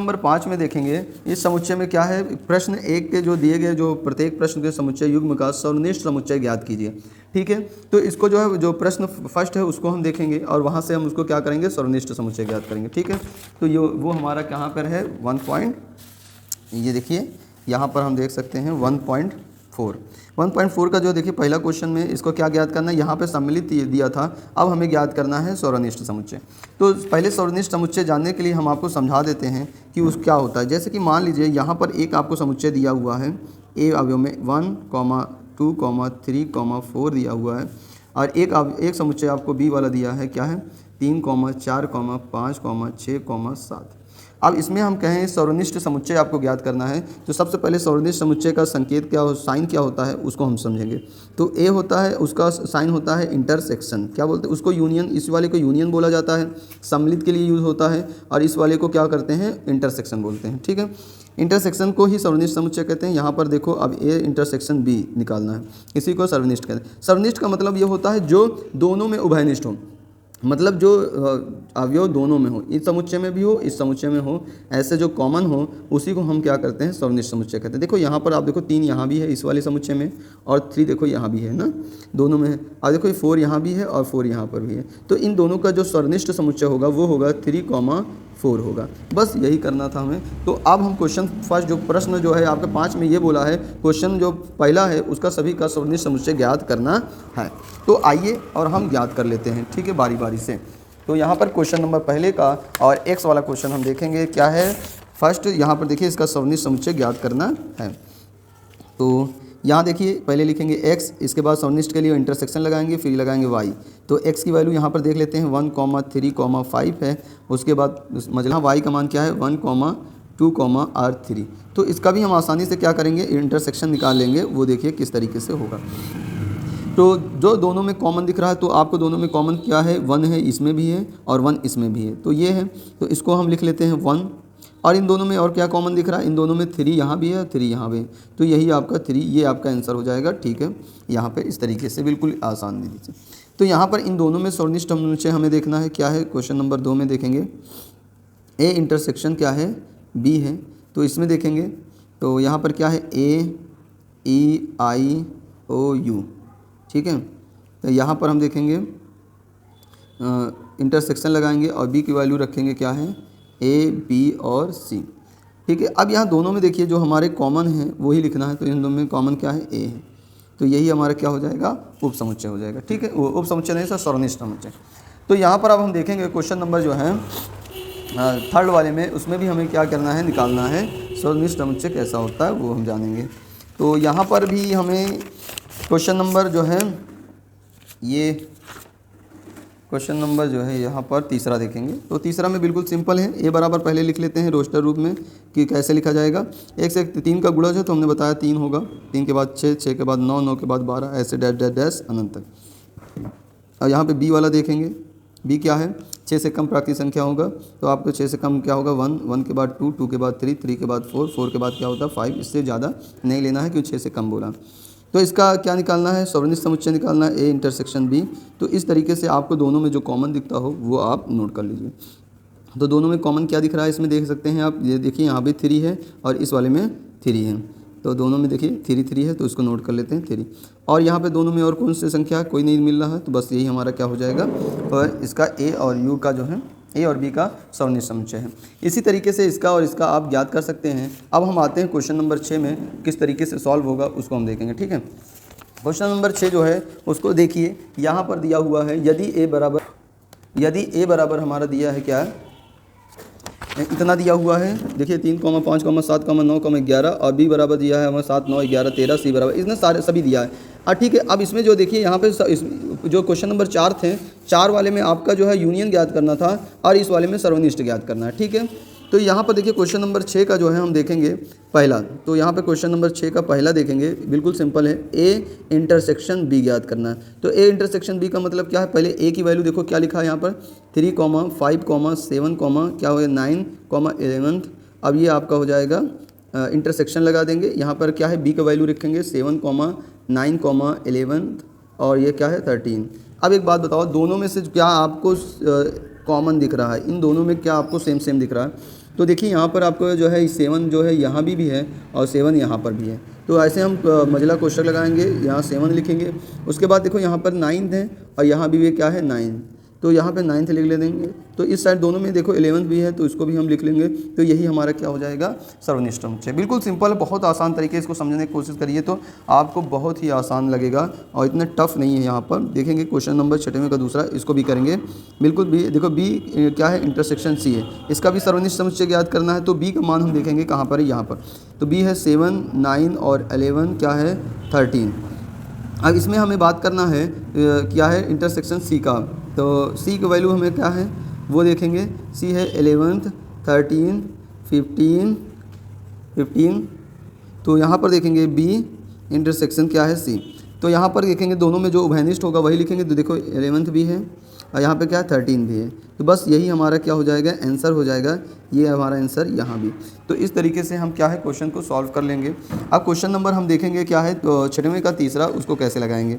Number 5 में देखेंगे इस समुच्चय में क्या है, प्रश्न 1 के जो दिए गए जो प्रत्येक प्रश्न के समुच्चय युग्म का सर्वनिष्ठ समुच्चय ज्ञात कीजिए। ठीक है, तो इसको जो है जो प्रश्न फर्स्ट है उसको हम देखेंगे और वहाँ से हम उसको क्या करेंगे, सर्वनिष्ठ समुच्चय ज्ञात करेंगे। ठीक है, तो ये वो हमारा कहाँ पर है 1 पॉइंट, ये देखिए यहाँ पर हम देख सकते हैं 1.4 का जो देखिए पहला क्वेश्चन में इसको क्या ज्ञात करना है, यहाँ पे सम्मिलित दिया था, अब हमें ज्ञात करना है सर्वनिष्ठ समुच्चय। तो पहले सर्वनिष्ठ समुच्चय जानने के लिए हम आपको समझा देते हैं कि उस क्या होता है। जैसे कि मान लीजिए यहाँ पर एक आपको समुच्चय दिया हुआ है ए अवयव में 1, 2, 3, 4 दिया हुआ है और एक समुच्चय आपको बी वाला दिया है क्या है 3, 4, 5, 6, 7। अब इसमें हम कहें सर्वनिष्ठ समुच्चय आपको ज्ञात करना है, तो सबसे पहले सर्वनिष्ठ समुच्चय का संकेत क्या हो, साइन क्या होता है उसको हम समझेंगे। तो ए होता है उसका साइन होता है इंटरसेक्शन, क्या बोलते हैं उसको, यूनियन, इस वाले को यूनियन बोला जाता है, सम्मिलित के लिए यूज़ होता है, और इस वाले को क्या करते हैं इंटरसेक्शन बोलते हैं। ठीक है, इंटरसेक्शन को ही सर्वनिष्ठ समुच्चय कहते हैं। यहाँ पर देखो अब ए इंटरसेक्शन बी निकालना है, इसी को सर्वनिष्ठ कहते हैं। सर्वनिष्ठ का मतलब ये होता है जो दोनों में उभयनिष्ठ हो, मतलब जो अवयव दोनों में हो, इस समुच्चय में भी हो इस समुच्चय में हो, ऐसे जो कॉमन हो उसी को हम क्या करते हैं सर्वनिष्ठ समुच्चय कहते हैं। देखो यहाँ पर आप देखो 3 यहाँ भी है इस वाले समुच्चय में और 3 देखो यहाँ भी है ना, दोनों में है। और देखो ये 4 यहाँ भी है और 4 यहाँ पर भी है, तो इन दोनों का जो सर्वनिष्ठ समुच्चय होगा वो होगा 3, 4 होगा। बस यही करना था हमें। तो अब हम क्वेश्चन फर्स्ट जो प्रश्न जो है आपके 5 में ये बोला है, क्वेश्चन जो पहला है उसका सभी का सर्वनिष्ठ समुच्चय ज्ञात करना है। तो आइए और हम ज्ञात कर लेते हैं, ठीक है, बारी बारी से। तो यहाँ पर क्वेश्चन नंबर पहले का और एक्स वाला क्वेश्चन हम देखेंगे क्या है। फर्स्ट यहाँ पर देखिए इसका सर्वनिष्ठ समुच्चय ज्ञात करना है। तो यहाँ देखिए पहले लिखेंगे x, इसके बाद सर्वनिष्ठ के लिए इंटरसेक्शन लगाएंगे, फिर लगाएंगे y। तो x की वैल्यू यहाँ पर देख लेते हैं 1, 3, 5 है। उसके बाद मतलब y का मान क्या है 1, 2, R3। तो इसका भी हम आसानी से क्या करेंगे इंटरसेक्शन निकाल लेंगे, वो देखिए किस तरीके से होगा। तो जो दोनों में कॉमन दिख रहा है, तो आपको दोनों में कॉमन क्या है 1 है, इसमें भी है और 1 इसमें भी है, तो ये है। तो इसको हम लिख लेते हैं 1। और इन दोनों में और क्या कॉमन दिख रहा है, इन दोनों में 3 यहाँ भी है 3 यहाँ भी है, तो यही आपका 3, ये आपका आंसर हो जाएगा। ठीक है, यहाँ पे इस तरीके से बिल्कुल आसान दे दीजिए। तो यहाँ पर इन दोनों में सर्वनिष्ठ समुच्चय हमें देखना है क्या है, क्वेश्चन नंबर 2 में देखेंगे ए इंटरसेक्शन क्या है बी है। तो इसमें देखेंगे तो यहाँ पर क्या है AEIOU। ठीक है, तो यहाँ पर हम देखेंगे इंटरसेक्शन लगाएंगे और बी की वैल्यू रखेंगे क्या है A, B और C। ठीक है, अब यहाँ दोनों में देखिए जो हमारे कॉमन है वही लिखना है, तो इन दोनों में कॉमन क्या है A है, तो यही हमारा क्या हो जाएगा उप समुच्चय हो जाएगा। ठीक है, उप समुच्चय नहीं सर सर्वनिष्ठ समुच्चय। तो यहाँ पर अब हम देखेंगे क्वेश्चन नंबर जो है थर्ड वाले में, उसमें भी हमें क्या करना है निकालना है सर्वनिष्ठ समुच्चय कैसा होता है वो हम जानेंगे। तो यहाँ पर भी हमें क्वेश्चन नंबर जो है ये क्वेश्चन नंबर जो है यहाँ पर तीसरा देखेंगे। तो तीसरा में बिल्कुल सिंपल है, ए बराबर पहले लिख लेते हैं रोस्टर रूप में कि कैसे लिखा जाएगा। 1 से 3 का गुणज है तो हमने बताया 3 होगा, 3 के बाद 6, 6 के बाद 9, 9 के बाद 12, ऐसे डैश डैश डैश अनंत तक। और यहाँ पे बी वाला देखेंगे, बी क्या है 6 से कम प्राकृतिक संख्या होगा, तो आपको 6 से कम क्या होगा 1, 1 के बाद 2, 2 के बाद 3, 3 के बाद 4, 4 के बाद क्या होता है 5, इससे ज़्यादा नहीं लेना है क्योंकि 6 से कम बोला। तो इसका क्या निकालना है सर्वनिष्ठ समुच्चय निकालना है ए इंटरसेक्शन बी। तो इस तरीके से आपको दोनों में जो कॉमन दिखता हो वो आप नोट कर लीजिए। तो दोनों में कॉमन क्या दिख रहा है इसमें देख सकते हैं आप, ये देखिए यहाँ भी 3 है और इस वाले में 3 है, तो दोनों में देखिए 3, 3 है, तो इसको नोट कर लेते हैं 3। और यहाँ पे दोनों में और कौन सी संख्या कोई नहीं मिल रहा है, तो बस यही हमारा क्या हो जाएगा, और इसका ए और यू का जो है ए और बी का सर्वनिष्ठ समुच्चय है। इसी तरीके से इसका और इसका आप ज्ञात कर सकते हैं। अब हम आते हैं क्वेश्चन नंबर 6 में, किस तरीके से सॉल्व होगा उसको हम देखेंगे। ठीक है, क्वेश्चन नंबर 6 जो है उसको देखिए, यहाँ पर दिया हुआ है यदि ए बराबर हमारा दिया है क्या इतना दिया हुआ है, देखिए 3, 5, 7, 9, 11 और बी बराबर दिया है हमें 7, 9, 11, 13, सी बराबर, इसने सारे सभी दिया है। ठीक है, अब इसमें जो देखिए यहाँ पे जो क्वेश्चन नंबर 4 थे, 4 वाले में आपका जो है यूनियन ज्ञात करना था और इस वाले में सर्वनिष्ठ ज्ञात करना है। ठीक है, तो यहाँ पर देखिए क्वेश्चन नंबर 6 का जो है हम देखेंगे पहला। तो यहाँ पे क्वेश्चन नंबर 6 का पहला देखेंगे, बिल्कुल सिंपल है, ए इंटरसेक्शन बी ज्ञात करना है। तो ए इंटरसेक्शन बी का मतलब क्या है, पहले ए की वैल्यू देखो क्या लिखा है यहाँ पर 3, 5, 7, क्या हो गया 9, 11। अब ये आपका हो जाएगा इंटरसेक्शन लगा देंगे, यहाँ पर क्या है बी का वैल्यू रखेंगे 7, 9, 11 और ये क्या है 13। अब एक बात बताओ, दोनों में से क्या आपको कॉमन दिख रहा है, इन दोनों में क्या आपको सेम दिख रहा है, तो देखिए यहाँ पर आपको जो है 7 जो है यहाँ भी है और 7 यहाँ पर भी है। तो ऐसे हम मझला कोष्ठक लगाएंगे, यहाँ 7 लिखेंगे, उसके बाद देखो यहाँ पर 9 है और यहाँ भी क्या है 9, तो यहाँ पे 9 लिख ले देंगे। तो इस साइड दोनों में देखो 11 भी है तो इसको भी हम लिख लेंगे। तो यही हमारा क्या हो जाएगा, सर्वनिष्ठ समुच्चय। बिल्कुल सिंपल है, बहुत आसान तरीके इसको समझने की कोशिश करिए तो आपको बहुत ही आसान लगेगा और इतना टफ नहीं है। यहाँ पर देखेंगे क्वेश्चन नंबर 6वें का दूसरा, इसको भी करेंगे बिल्कुल भी। देखो बी क्या है, इंटरसेक्शन सी है, इसका भी सर्वनिष्ठ समुच्चय ज्ञात करना है। तो बी का मान हम देखेंगे कहाँ पर है, यहाँ पर। तो बी है 7, 9 और 11 क्या है 13। अब इसमें हमें बात करना है क्या है, इंटरसेक्शन सी का। तो सी का वैल्यू हमें क्या है वो देखेंगे। सी है 11, 13, 15। तो यहाँ पर देखेंगे बी इंटरसेक्शन क्या है सी। तो यहाँ पर देखेंगे दोनों में जो उभयनिष्ठ होगा वही लिखेंगे। तो देखो 11 भी है और यहाँ पे क्या है 13 भी है। तो बस यही हमारा क्या हो जाएगा, आंसर हो जाएगा। ये हमारा आंसर यहाँ भी। तो इस तरीके से हम क्या है क्वेश्चन को सॉल्व कर लेंगे। अब क्वेश्चन नंबर हम देखेंगे क्या है, तो 6वें का तीसरा, उसको कैसे लगाएंगे।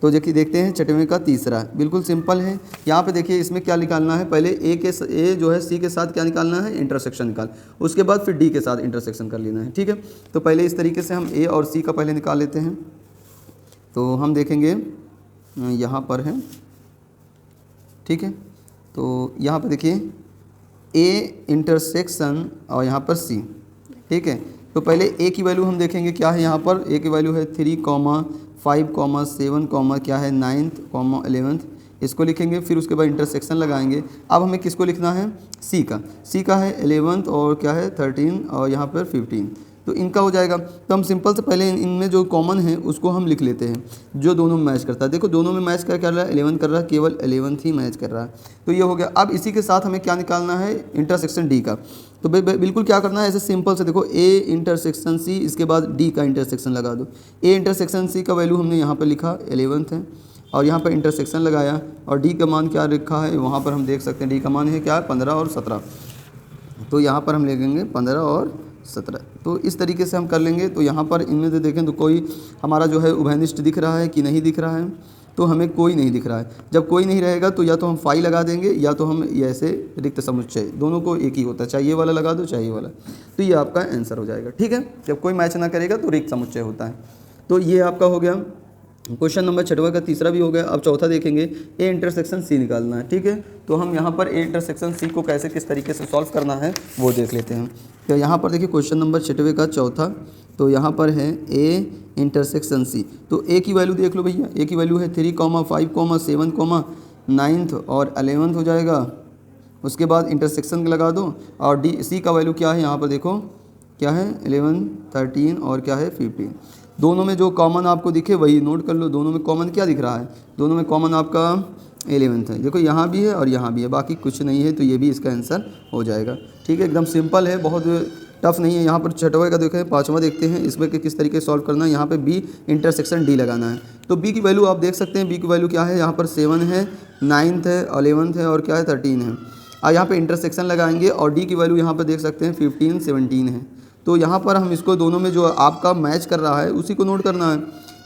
तो देखिए देखते हैं 6वें का तीसरा, बिल्कुल सिंपल है। यहाँ पे देखिए इसमें क्या निकालना है, पहले ए जो है सी के साथ क्या निकालना है, इंटरसेक्शन निकाल, उसके बाद फिर डी के साथ इंटरसेक्शन कर लेना है, ठीक है। तो पहले इस तरीके से हम ए और सी का पहले निकाल लेते हैं। तो हम देखेंगे यहाँ पर है, ठीक है। तो यहाँ पर देखिए ए इंटरसेक्शन और यहाँ पर सी, ठीक है। तो पहले ए की वैल्यू हम देखेंगे क्या है, यहाँ पर ए की वैल्यू है 3, 5, 7, क्या है 9, 11, इसको लिखेंगे। फिर उसके बाद इंटरसेक्शन लगाएंगे। अब हमें किसको लिखना है, सी का है 11 और क्या है 13 और यहाँ पर 15। तो इनका हो जाएगा। तो हम सिंपल से पहले इनमें जो कॉमन है उसको हम लिख लेते हैं, जो दोनों में मैच करता है। देखो दोनों में मैच कर रहा है, 11 कर रहा है, केवल 11 ही मैच कर रहा है। तो ये हो गया। अब इसी के साथ हमें क्या निकालना है, इंटरसेक्शन डी का। तो बिल्कुल क्या करना है, ऐसे सिंपल से देखो ए इंटरसेक्शन सी, इसके बाद डी का इंटरसेक्शन लगा दो। ए इंटरसेक्शन सी का वैल्यू हमने यहाँ पर लिखा 11 है और यहाँ पर इंटरसेक्शन लगाया और डी का मान क्या लिखा है वहाँ पर हम देख सकते हैं। डी का मान है क्या है 15 और 17। तो यहाँ पर हम लिखेंगे 15 और 17। तो इस तरीके से हम कर लेंगे। तो यहाँ पर इनमें से देखें तो कोई हमारा जो है उभयनिष्ठ दिख रहा है कि नहीं दिख रहा है, तो हमें कोई नहीं दिख रहा है। जब कोई नहीं रहेगा तो या तो हम फाई लगा देंगे या तो हम ये ऐसे रिक्त समुच्चय, दोनों को एक ही होता है, चाहे ये वाला लगा दो चाहे ये वाला। तो ये आपका आंसर हो जाएगा, ठीक है। जब कोई मैच ना करेगा तो रिक्त समुच्चय होता है। तो ये आपका हो गया क्वेश्चन नंबर 6वां का तीसरा भी हो गया। अब चौथा देखेंगे, ए इंटरसेक्शन सी निकालना है, ठीक है। तो हम यहाँ पर ए इंटरसेक्शन सी को कैसे किस तरीके से सॉल्व करना है वो देख लेते हैं। तो यहाँ पर देखिए क्वेश्चन नंबर 6वें का चौथा, तो यहाँ पर है ए इंटरसेक्शन सी। तो ए की वैल्यू देख लो भैया, ए की वैल्यू है 3, 5, 7, 9 और 11 हो जाएगा। उसके बाद इंटरसेक्शन लगा दो और डी सी का वैल्यू क्या है, यहाँ पर देखो क्या है 11, 13 और क्या है 15। दोनों में जो कॉमन आपको दिखे वही नोट कर लो। दोनों में कॉमन क्या दिख रहा है, दोनों में कॉमन आपका 11 है। देखो यहाँ भी है और यहाँ भी है, बाकी कुछ नहीं है। तो ये भी इसका आंसर हो जाएगा, ठीक है। एकदम सिंपल है, बहुत टफ नहीं है। यहाँ पर 6वां का देखें, 5वां देखते हैं इसमें कि किस तरीके से सॉल्व करना है। यहाँ पे बी इंटरसेक्शन डी लगाना है। तो बी की वैल्यू आप देख सकते हैं, बी की वैल्यू क्या है, यहाँ पर 7 है, 9 है, 11 है और क्या है 13 है। और यहाँ पे इंटरसेक्शन लगाएंगे और डी की वैल्यू यहाँ पर देख सकते हैं 15, 17 है। तो यहाँ पर हम इसको दोनों में जो आपका मैच कर रहा है उसी को नोट करना है।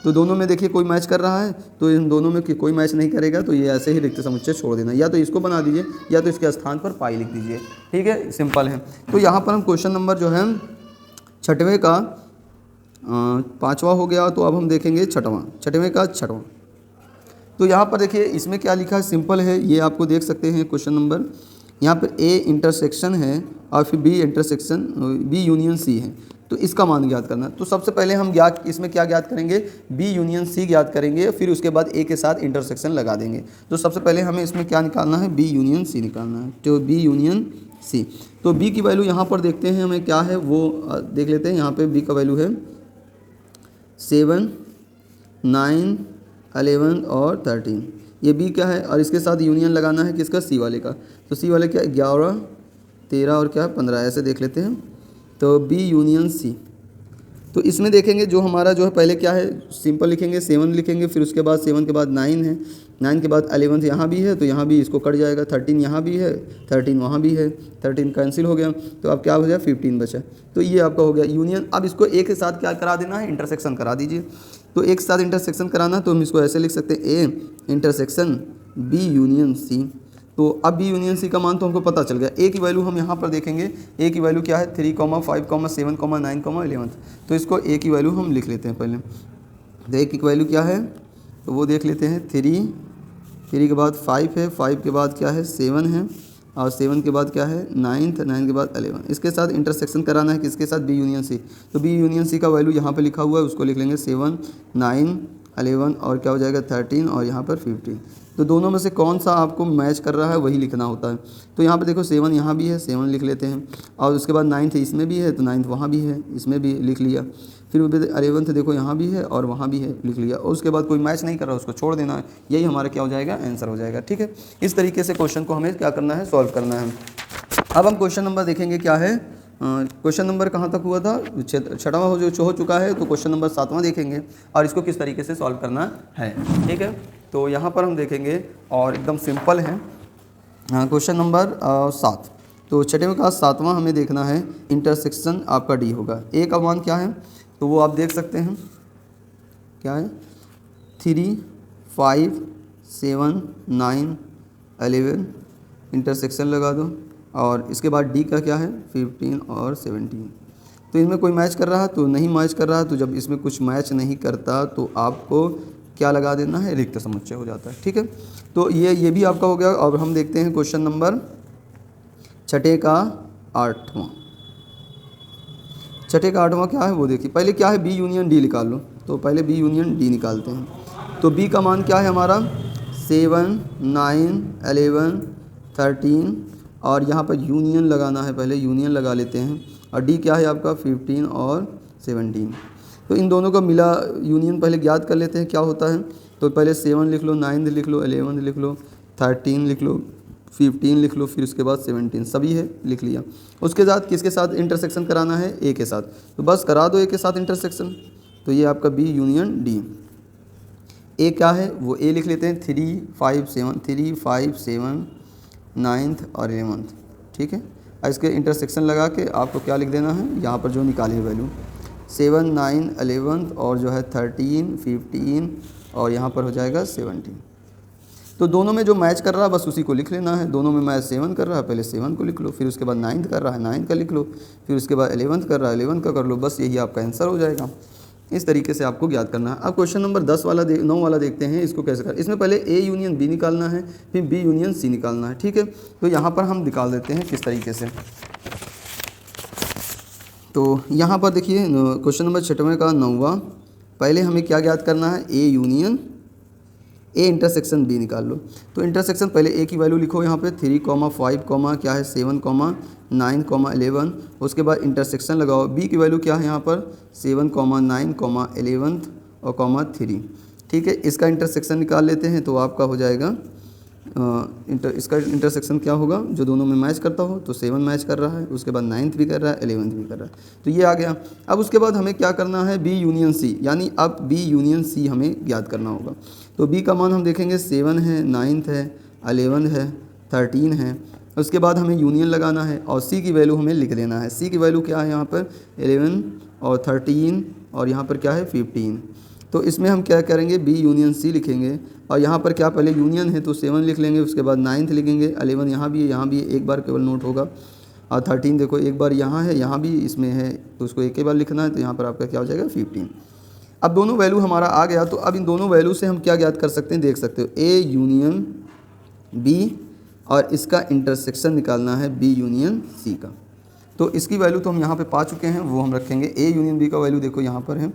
तो दोनों में देखिए कोई मैच कर रहा है, तो इन दोनों में कोई मैच नहीं करेगा तो ये ऐसे ही रिक्त समुच्चय छोड़ देना, या तो इसको बना दीजिए या तो इसके स्थान पर पाई लिख दीजिए, ठीक है, सिंपल है। तो यहाँ पर हम क्वेश्चन नंबर जो है 6वें का 5वां हो गया। तो अब हम देखेंगे 6वें का 6वां। तो यहाँ पर देखिए इसमें क्या लिखा है, सिंपल है, ये आपको देख सकते हैं क्वेश्चन नंबर। यहाँ पर ए इंटरसेक्शन है और फिर B intersection B union C है। तो इसका मान ज्ञात करना। तो सबसे पहले हम इसमें क्या ज्ञात करेंगे, बी यूनियन सी ज्ञात करेंगे, फिर उसके बाद ए के साथ इंटरसेक्शन लगा देंगे। तो सबसे पहले हमें इसमें क्या निकालना है, बी यूनियन सी निकालना है। तो बी यूनियन सी, तो बी की वैल्यू यहाँ पर देखते हैं हमें क्या है वो देख लेते हैं। यहाँ पे बी का वैल्यू है 7, 9, 11 और 13। ये बी का है और इसके साथ यूनियन लगाना है किसका, सी वाले का। तो सी वाले क्या 11, 13 और क्या 15, ऐसे देख लेते हैं। तो बी यूनियन सी। तो इसमें देखेंगे जो हमारा जो है पहले क्या है, सिंपल लिखेंगे 7 लिखेंगे, फिर उसके बाद 7 के बाद 9 है, 9 के बाद 11 यहाँ भी है तो यहाँ भी इसको कट जाएगा, 13 यहाँ भी है, 13 वहाँ भी है, 13 कैंसिल हो गया। तो अब क्या हो गया 15 बचा। तो ये आपका हो गया यूनियन। अब इसको ए के साथ क्या करा देना है, इंटरसेक्शन करा दीजिए। तो एक साथ इंटरसेक्शन कराना तो हम इसको ऐसे लिख सकते हैं, A intersection B union C. तो अब बी यूनियन सी का मान तो हमको पता चल गया। ए की वैल्यू हम यहाँ पर देखेंगे, ए की वैल्यू क्या है 3, 5, 7, 9, 11। तो इसको ए की वैल्यू हम लिख लेते हैं पहले। तो ए की वैल्यू क्या है तो वो देख लेते हैं, 3 के बाद 5 है, 5 के बाद क्या है 7 है, और 7 के बाद क्या है 9, 9 के बाद 11। इसके साथ इंटरसेक्शन कराना है किसके साथ, बी यूनियन सी। तो बी यूनियन सी का वैल्यू यहाँ पे लिखा हुआ है, उसको लिख लेंगे 7, 9, 11 और क्या हो जाएगा 13 और यहाँ पर 15। तो दोनों में से कौन सा आपको मैच कर रहा है वही लिखना होता है। तो यहाँ पे देखो 7 यहाँ भी है, 7 लिख लेते हैं, और उसके बाद 9 इसमें भी है तो 9 वहाँ भी है, इसमें भी लिख लिया। फिर 11 देखो यहाँ भी है और वहाँ भी है, लिख लिया। और उसके बाद कोई मैच नहीं कर रहा उसको छोड़ देना है, यही हमारा क्या हो जाएगा आंसर हो जाएगा। ठीक है, इस तरीके से क्वेश्चन को हमें क्या करना है, सॉल्व करना है। अब हम क्वेश्चन नंबर देखेंगे क्या है, क्वेश्चन नंबर कहाँ तक हुआ था, 6वां हो चुका है, तो क्वेश्चन नंबर 7वां देखेंगे और इसको किस तरीके से सॉल्व करना है। ठीक है, तो यहाँ पर हम देखेंगे और एकदम सिंपल है क्वेश्चन नंबर 7। तो 6वें का 7वां हमें देखना है, इंटरसेक्शन आपका डी होगा। ए का मान क्या है तो वो आप देख सकते हैं क्या है 3, 5, 7, 9, 11 इंटरसेक्शन लगा दो, और इसके बाद डी का क्या है 15 और 17। तो इसमें कोई मैच कर रहा है तो नहीं मैच कर रहा है, तो जब इसमें कुछ मैच नहीं करता तो आपको क्या लगा देना है, रिक्त समुच्चय हो जाता है। ठीक है, तो ये भी आपका हो गया। और हम देखते हैं क्वेश्चन नंबर 6 का 8वां। 6 का 8वां क्या है वो देखिए। पहले क्या है बी यूनियन डी निकाल लो, तो पहले बी यूनियन डी निकालते हैं। तो बी का मान क्या है हमारा 7, 9, 11, 13 और यहाँ पर यूनियन लगाना है, पहले यूनियन लगा लेते हैं। और डी क्या है आपका 15 और 17। तो इन दोनों का मिला यूनियन पहले ज्ञात कर लेते हैं क्या होता है। तो पहले 7 लिख लो, 9 लिख लो, 11 लिख लो, 13 लिख लो, 15 लिख लो, फिर उसके बाद 17 सभी है लिख लिया। उसके साथ किसके साथ इंटरसेक्शन कराना है, ए के साथ। तो बस करा दो ए के साथ इंटरसेक्शन। तो ये आपका बी यूनियन डी। ए क्या है वो ए लिख लेते हैं 3, 5, 7 9th और 11th। ठीक है, इसके इंटरसेक्शन लगा के आपको क्या लिख देना है, यहाँ पर जो निकाली वैल्यू 7, 9, 11 और जो है 13, 15 और यहाँ पर हो जाएगा 17। तो दोनों में जो मैच कर रहा है बस उसी को लिख लेना है। दोनों में मैच 7 कर रहा है, पहले 7 को लिख लो, फिर उसके बाद 9th कर रहा है 9 का लिख लो, फिर उसके बाद 11th कर रहा है 11 का कर लो, बस यही आपका आंसर हो जाएगा। इस तरीके से आपको ज्ञात करना है। अब क्वेश्चन नंबर 9 वाला देखते हैं, इसको कैसे कर। इसमें पहले ए यूनियन बी निकालना है, फिर बी यूनियन सी निकालना है। ठीक है, तो यहाँ पर हम निकाल देते हैं किस तरीके से। तो यहाँ पर देखिए क्वेश्चन नंबर 6वें का 9वां, पहले हमें क्या ज्ञात करना है, A union A intersection B निकाल लो। तो इंटरसेक्शन पहले ए की वैल्यू लिखो यहाँ पे 3, 5, क्या है 7, 9, 11। उसके बाद इंटरसेक्शन लगाओ। बी की वैल्यू क्या है यहाँ पर 7, 9, 11 और 3। ठीक है, इसका इंटरसेक्शन निकाल लेते हैं। तो आपका हो जाएगा इसका इंटरसेक्शन क्या होगा, जो दोनों में मैच करता हो। तो 7 मैच कर रहा है, उसके बाद 9th भी कर रहा है, 11th भी कर रहा है, तो ये आ गया। अब उसके बाद हमें क्या करना है, बी यूनियन सी, यानी अब बी यूनियन सी हमें ज्ञात करना होगा। तो बी का मान हम देखेंगे 7 है, 9th है, 11 है, 13 है। उसके बाद हमें यूनियन लगाना है और सी की वैल्यू हमें लिख देना है। सी की वैल्यू क्या है यहाँ पर 11 और 13 और यहाँ पर क्या है 15। तो इसमें हम क्या करेंगे, बी यूनियन सी लिखेंगे। और यहाँ पर क्या पहले यूनियन है तो 7 लिख लेंगे, उसके बाद 9th लिखेंगे, 11 यहाँ भी है, यहाँ भी है, एक बार केवल नोट होगा। और 13 देखो एक बार यहाँ है, यहाँ भी इसमें है, तो उसको एक ही बार लिखना है। तो यहाँ पर आपका क्या हो जाएगा 15। अब दोनों वैल्यू हमारा आ गया। तो अब इन दोनों वैल्यू से हम क्या ज्ञात कर सकते हैं, देख सकते हो ए यूनियन बी और इसका इंटरसेक्शन निकालना है बी यूनियन सी का। तो इसकी वैल्यू तो हम यहाँ पे पा चुके हैं, वो हम रखेंगे। ए यूनियन बी का वैल्यू देखो यहाँ पर है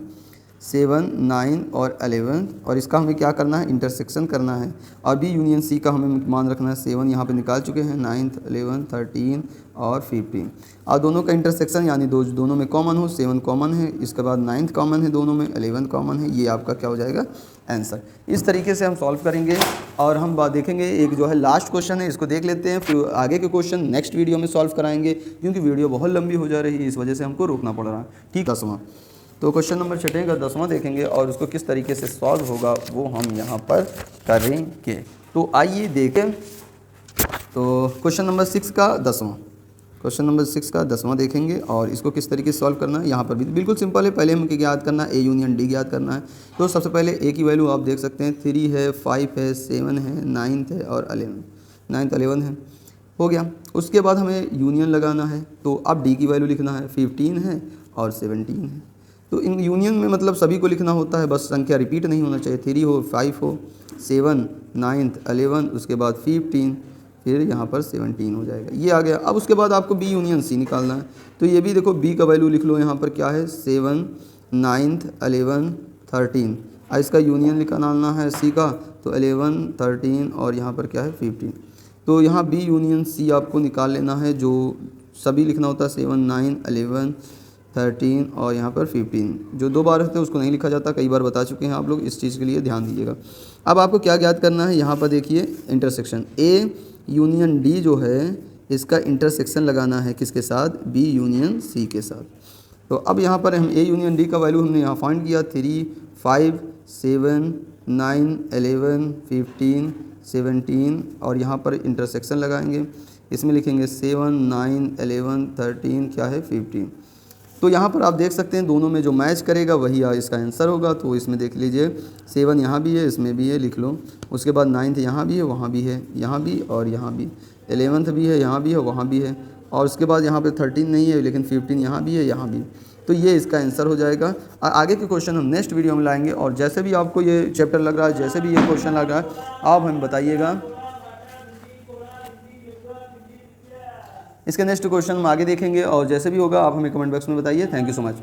7, 9 और 11 और इसका हमें क्या करना है, इंटरसेक्शन करना है। और बी यूनियन सी का हमें मान रखना है 7, यहाँ पे निकाल चुके हैं, 9th, 11, 13 और 15। और दोनों का इंटरसेक्शन यानी दोनों में कॉमन हो, 7 कॉमन है, इसके बाद 9th कॉमन है, दोनों में 11 कॉमन है। ये आपका क्या हो जाएगा आंसर। इस तरीके से हम सॉल्व करेंगे। और हम बात देखेंगे एक जो है लास्ट क्वेश्चन है, इसको देख लेते हैं, फिर आगे के क्वेश्चन नेक्स्ट वीडियो में सॉल्व कराएंगे, क्योंकि वीडियो बहुत लंबी हो जा रही है, इस वजह से हमको रोकना पड़ रहा है। ठीक, 10वां। तो क्वेश्चन नंबर 6 का 10वां देखेंगे और उसको किस तरीके से सॉल्व होगा वो हम यहाँ पर करेंगे। तो आइए देखें। तो क्वेश्चन नंबर 6 का 10वां, क्वेश्चन नंबर 6 का 10वां देखेंगे और इसको किस तरीके से सॉल्व करना है। यहाँ पर भी बिल्कुल सिंपल है, पहले हमें क्या याद करना है, ए यूनियन डी ज्ञात करना है। तो सबसे पहले ए की वैल्यू आप देख सकते हैं 3 है, 5 है, 7 है, 9th है और 9th 11 है, हो गया। उसके बाद हमें यूनियन लगाना है, तो अब डी की वैल्यू लिखना है, 15 है और 17 है। तो इन यूनियन में मतलब सभी को लिखना होता है, बस संख्या रिपीट नहीं होना चाहिए, 3 हो 5 हो 7 9th 11 उसके बाद 15 फिर यहाँ पर 17 हो जाएगा, ये आ गया। अब उसके बाद आपको बी यूनियन सी निकालना है, तो ये भी देखो बी का वैल्यू लिख लो, यहाँ पर क्या है 7 9th 11 13, इसका यूनियन निकालना है सी का, तो 11 13 और यहाँ पर क्या है 15। तो यहाँ बी यूनियन सी आपको निकाल लेना है, जो सभी लिखना होता है 7 9 11 13 और यहाँ पर 15। जो 2 बार होते हैं उसको नहीं लिखा जाता, कई बार बता चुके हैं आप लोग, इस चीज़ के लिए ध्यान दीजिएगा। अब आपको क्या ज्ञात करना है, यहाँ पर देखिए इंटरसेक्शन ए यूनियन डी जो है इसका इंटरसेक्शन लगाना है किसके साथ, बी यूनियन सी के साथ। तो अब यहाँ पर हम ए यूनियन डी का वैल्यू हमने यहाँ फाइंड किया, 3 5 7 9 11 15 17 और यहाँ पर इंटरसेक्शन लगाएंगे, इसमें लिखेंगे 7 9 11 13 क्या है 15। तो यहाँ पर आप देख सकते हैं दोनों में जो मैच करेगा वही इसका आंसर होगा। तो इसमें देख लीजिए 7 यहाँ भी है, इसमें भी है, लिख लो। उसके बाद 9th यहाँ भी है, वहाँ भी है, यहाँ भी और यहाँ भी, 11th भी है, यहाँ भी है, वहाँ भी है, और उसके बाद यहाँ पे 13 नहीं है लेकिन 15 यहाँ भी है, यहाँ भी। तो ये इसका आंसर हो जाएगा। आगे के क्वेश्चन हम नेक्स्ट वीडियो में लाएंगे, और जैसे भी आपको ये चैप्टर लग रहा है, जैसे भी ये क्वेश्चन लग रहा है, आप हमें बताइएगा। इसके नेक्स्ट क्वेश्चन हम आगे देखेंगे, और जैसे भी होगा आप हमें कमेंट बॉक्स में बताइए। Thank you so much.